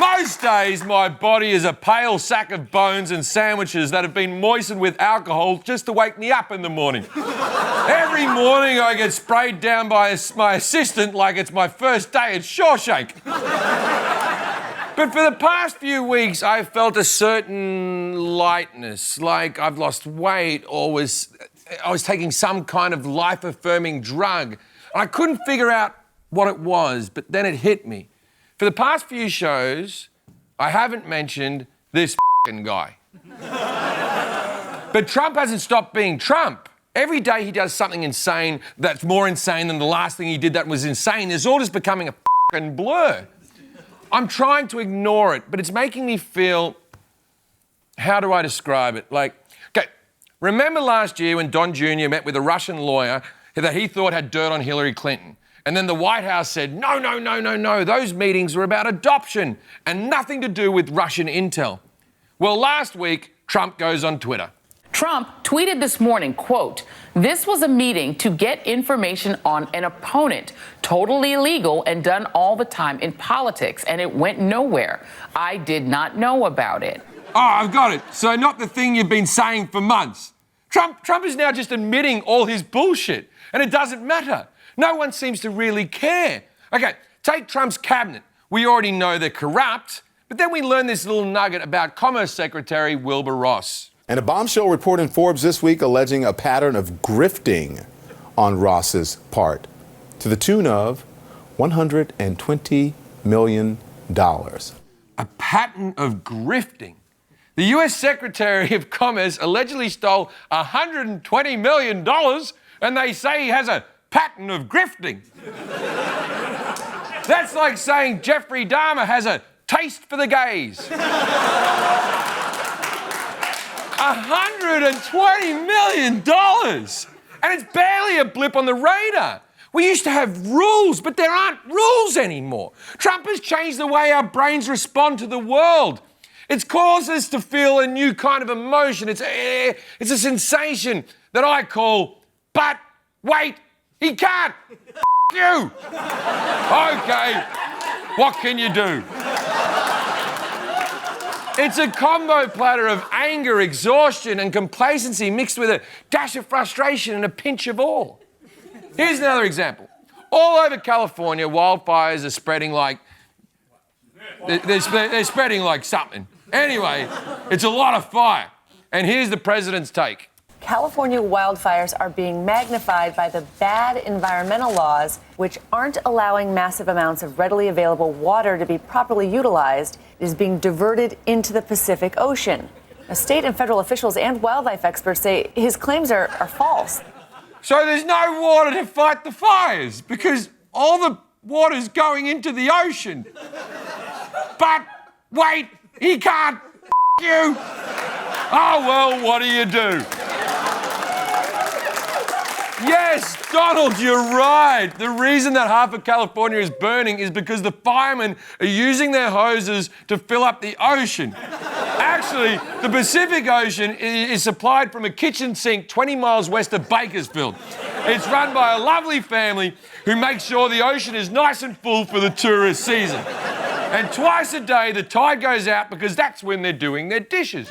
Most days, my body is a pale sack of bones and sandwiches that have been moistened with alcohol just to wake me up in the morning. Every morning, I get sprayed down by my assistant like it's my first day at Shawshank. But for the past few weeks, I've felt a certain lightness, like I've lost weight or I was taking some kind of life-affirming drug. I couldn't figure out what it was, but then it hit me. For the past few shows, I haven't mentioned this f***ing guy. But Trump hasn't stopped being Trump. Every day he does something insane that's more insane than the last thing he did that was insane. It's all just becoming a f***ing blur. I'm trying to ignore it, but it's making me feel... How do I describe it? Okay, remember last year when Don Jr. met with a Russian lawyer that he thought had dirt on Hillary Clinton? And then the White House said, no, those meetings were about adoption and nothing to do with Russian intel. Well, last week, Trump goes on Twitter. Trump tweeted this morning, quote, "This was a meeting to get information on an opponent, totally illegal and done all the time in politics, and it went nowhere. I did not know about it." Oh, I've got it. So not the thing you've been saying for months. Trump is now just admitting all his bullshit, and it doesn't matter. No one seems to really care. Okay, take Trump's cabinet. We already know they're corrupt, but then we learn this little nugget about Commerce Secretary Wilbur Ross. And a bombshell report in Forbes this week alleging a pattern of grifting on Ross's part to the tune of $120 million. A pattern of grifting? The US Secretary of Commerce allegedly stole $120 million, and they say he has a pattern of grifting. That's like saying Jeffrey Dahmer has a taste for the gays. $120 million! And it's barely a blip on the radar. We used to have rules, but there aren't rules anymore. Trump has changed the way our brains respond to the world. It's caused us to feel a new kind of emotion. It's a sensation that I call, but wait, he can't. You. Okay, what can you do? It's a combo platter of anger, exhaustion, and complacency mixed with a dash of frustration and a pinch of awe. Here's another example. All over California, wildfires are spreading like... They're spreading like something. Anyway, it's a lot of fire. And here's the president's take. California wildfires are being magnified by the bad environmental laws, which aren't allowing massive amounts of readily available water to be properly utilized. It is being diverted into the Pacific Ocean. Now, state and federal officials and wildlife experts say his claims are false. So there's no water to fight the fires because all the water's going into the ocean. But wait, he can't. You. Oh, well, what do you do? Yes, Donald, you're right. The reason that half of California is burning is because the firemen are using their hoses to fill up the ocean. Actually, the Pacific Ocean is supplied from a kitchen sink 20 miles west of Bakersfield. It's run by a lovely family who makes sure the ocean is nice and full for the tourist season. And twice a day, the tide goes out because that's when they're doing their dishes.